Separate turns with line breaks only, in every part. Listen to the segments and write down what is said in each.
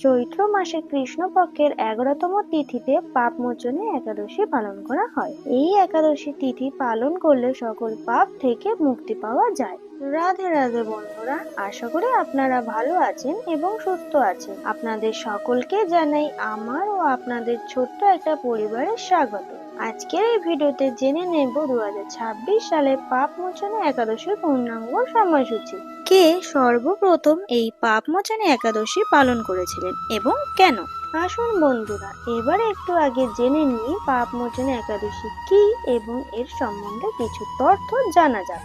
চৈত্র মাসের কৃষ্ণপক্ষের 11তম তিথিতে পাপমোচনী একাদশী পালন করা হয়। এই একাদশী তিথি পালন করলে সকল পাপ থেকে মুক্তি পাওয়া যায়। রাধে রাধে বন্ধুরা, আশা করি আপনারা ভালো আছেন এবং সুস্থ আছেন। আপনাদের সকলকে জানাই আমার ও আপনাদের ছোট্ট একটা পরিবারের স্বাগত। আজকের এই ভিডিওতে জেনে নেব 2026 সালে পাপমোচনী একাদশীর পূর্ণাঙ্গ সময়সূচি। কে সর্বপ্রথম এই পাপমোচনী একাদশী পালন করেছিলেন এবং কেন? আসুন বন্ধুরা, এবার একটু আগে জেনে নিই পাপমোচনী একাদশী কি এবং এর সম্বন্ধে কিছু তথ্য জানা যাক।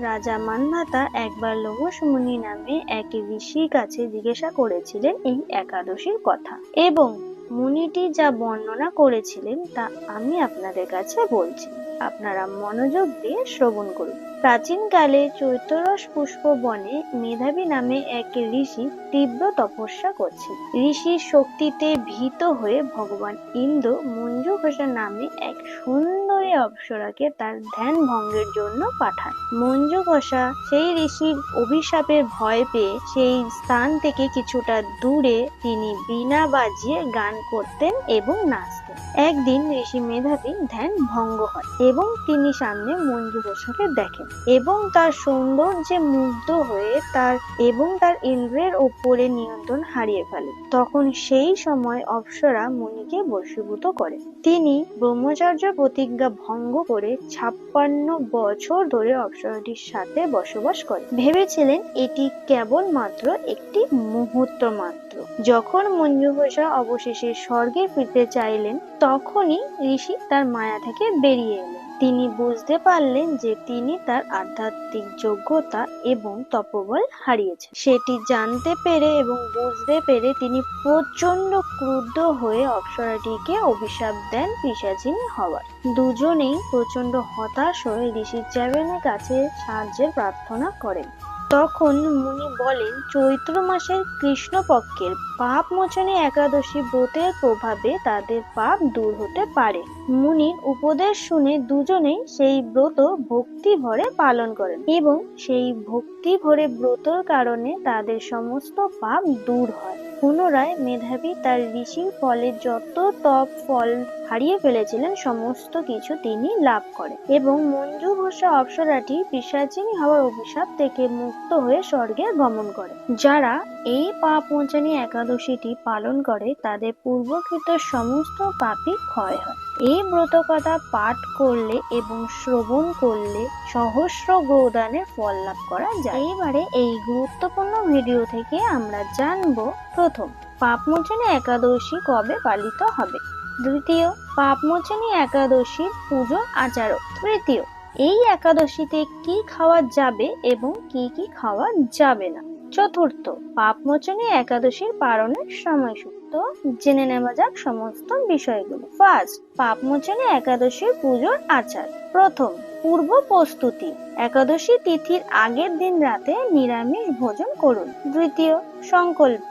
রাজা মান্ধাতা একবার লোমশ মুনি নামে এক ঋষির কাছে জিজ্ঞাসা করেছিলেন এই একাদশীর কথা, এবং মুনিটি যা বর্ণনা করেছিলেন তা আমি আপনাদের কাছে বলছি। আপনারা মনোযোগ দিয়ে শ্রবণ করুন। প্রাচীনকালে চৈত্ররস পুষ্প বনে মেধাবী নামে এক ঋষি তীব্র তপস্যা করছিল। ঋষির শক্তিতে ভীত হয়ে ভগবান ইন্দ্র মঞ্জু ঘোষা নামে এক সুন্দরী অপ্সরাকে তার ধ্যান ভঙ্গের জন্য পাঠান। মঞ্জু ঘোষা সেই ঋষির অভিশাপের ভয় পেয়ে সেই স্থান থেকে কিছুটা দূরে তিনি বীণা বাজিয়ে গান করতেন এবং নাচতেন। একদিন ঋষি মেধাবী ধ্যান ভঙ্গ হয় এবং তিনি সামনে মঞ্জু ঘোষাকে দেখেন এবং তার সৌন্দর্যে মুগ্ধ হয়ে তার ইন্দ্রের ওপরে নিয়ন্ত্রণ হারিয়ে ফেলে। তখন সেই সময় অপ্সরা মুনিকে বশীভূত করে। তিনি ব্রহ্মচর্য প্রতিজ্ঞা ভঙ্গ করে 56 বছর ধরে অপ্সরাটির সাথে বসবাস করে। ভেবেছিলেন এটি কেবলমাত্র একটি মুহূর্ত মাত্র। যখন মঞ্জু ঘোষা অবশেষে স্বর্গে ফিরতে চাইলেন, তখনই ঋষি তার মায়া থেকে বেরিয়ে এলেন। তিনি বুঝতে পারলেন যে তিনি তার আধ্যাত্মিক যোগ্যতা এবং তপবল হারিয়েছেন। সেটি জানতে পেরে এবং বুঝতে পেরে তিনি প্রচন্ড ক্রুদ্ধ হয়ে অপ্সরাটিকে অভিশাপ দেন পিশাচিনী হওয়ার। দুজনেই প্রচন্ড হতাশ হয়ে ঋষি চ্যাবেনের কাছে সাহায্যের প্রার্থনা করেন। তখন মুনি বলেন, চৈত্র মাসের কৃষ্ণপক্ষের পাপমোচনী একাদশী ব্রতের প্রভাবে তাদের পাপ দূর হতে পারে। মুনির উপদেশ শুনে দুজনেই সেই ব্রত ভক্তি ভরে পালন করেন এবং সেই ভক্তি ভরে ব্রতর কারণে তাদের সমস্ত পাপ দূর হয়। পুনরায় মেধাবী তার ঋষির ফলে যত তপ ফল হারিয়ে ফেলেছিলেন সমস্ত কিছু তিনি লাভ করেন এবং মঞ্জু ঘোষা অপ্সরাটি পিশাচিনী হওয়ার অভিশাপ থেকে মুক্ত হয়ে স্বর্গে গমন করে। যারা এই পাপমোচনী একাদশীটি পালন করে তাদের পূর্বকৃত সমস্ত পাপই ক্ষয় হয়। এই ব্রতকথা পাঠ করলে এবং শ্রবণ করলে সহস্র গোদানের ফল লাভ করা যায়। এবারে এই গুরুত্বপূর্ণ ভিডিও থেকে আমরা জানবো, প্রথম, পাপমোচনী একাদশী কবে পালিত হবে। দ্বিতীয়, পাপমোচনী একাদশীর পুজোর আচার। তৃতীয়, এই একাদশীতে কি খাওয়া যাবে এবং কি কি খাওয়া যাবে না। চতুর্থ, পাপমোচনী একাদশীর পালনের সময়সূচি। তো জেনে নেওয়া যাক সমস্ত বিষয়গুলো। ফার্স্ট, পাপমোচনী একাদশীর পুজোর আচার। প্রথম, পূর্ব প্রস্তুতি। একাদশী তিথির আগের দিন রাতে নিরামিষ ভোজন করুন। দ্বিতীয়, সংকল্প।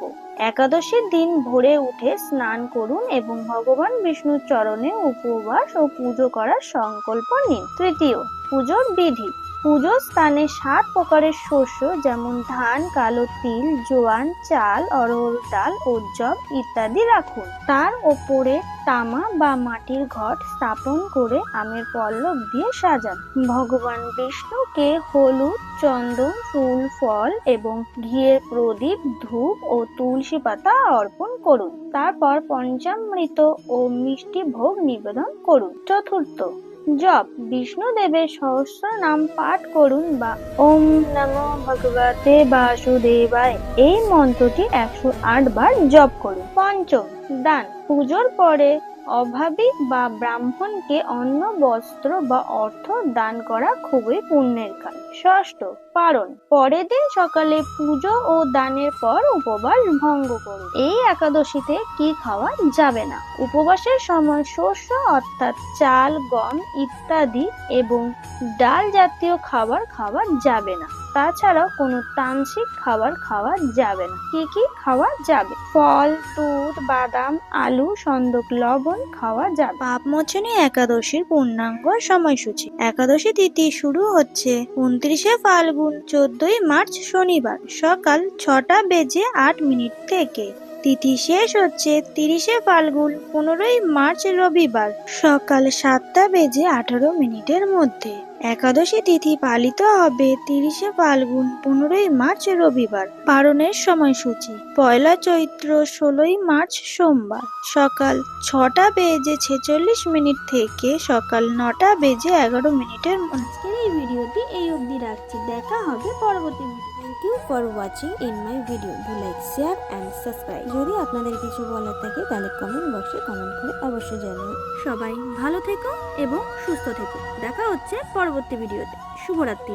একাদশীর দিন ভোরে উঠে স্নান করুন এবং ভগবান বিষ্ণুর চরণে উপবাস ও পুজো করার সংকল্প নিন। তৃতীয়, পুজোর বিধি। পুজোর স্থানে 7 প্রকারের শস্য যেমন ধান, কালো তিল, জোয়ান, চাল, অড়হর ডাল ও যব ইত্যাদি রাখুন। তার ওপরে তামা বা মাটির ঘট স্থাপন করে আমের পল্লব দিয়ে সাজান। ভগবান বিষ্ণুকে হলুদ, চন্দন, ফুল, ফল এবং ঘিয়ের প্রদীপ, ধূপ ও তুলসী পাতা অর্পণ করুন। তারপর পঞ্চামৃত ও মিষ্টি ভোগ নিবেদন করুন। চতুর্থ, জপ। বিষ্ণুদেবের সহস্র নাম পাঠ করুন বা ওম নমো ভগবতে বাসুদেবায় এই মন্ত্রটি 108 বার জপ করুন। পঞ্চম, দান। পুজোর পরে অভাবী বা ব্রাহ্মণকে অন্ন, বস্ত্র বা অর্থ দান করা খুবই পুণ্যের কাজ। ষষ্ঠ, পারণ। পরের দিন সকালে পুজো ও দানের পর উপবাস ভঙ্গ করুন। এই একাদশীতে কি খাওয়া যাবে না। উপবাসের সময় শস্য অর্থাৎ চাল, গম ইত্যাদি এবং ডাল জাতীয় খাবার খাওয়া যাবে না। তাছাড়াও কোনো তামসিক খাবার খাওয়া যাবে না। কি কি খাওয়া যাবে? ফল, দুধ, বাদাম, আলু, সন্দক লবণ, ফল খাওয়া যাবে। পাপমোচনী একাদশীর পূর্ণাঙ্গ সময়সূচি। একাদশী তিথি শুরু হচ্ছে 29শে ফাল্গুন 14ই মার্চ শনিবার সকাল 6:08 থেকে। তিথি শেষ হচ্ছে 30শে ফাল্গুন 15ই মার্চ রবিবার সকাল 7:18 মধ্যে। একাদশী তিথি পালিত হবে 30শে ফাল্গুন 15ই মার্চ রবিবার। পালনের সময়সূচি: পয়লা চৈত্র 16ই মার্চ সোমবার সকাল 6:46 থেকে সকাল 9:11 মধ্যে। এই ভিডিওটি এই অবধি রাখছি, দেখা হবে পরবর্তী video.
Thank you for watching in my video. Do like, share and subscribe. যদি আপনাদের কিছু বলার থাকে তাহলে কমেন্ট বক্সে কমেন্ট করে অবশ্যই জানাবেন।
সবাই ভালো থেকো এবং সুস্থ থেকো। দেখা হচ্ছে পরবর্তী ভিডিওতে। শুভরাত্রি।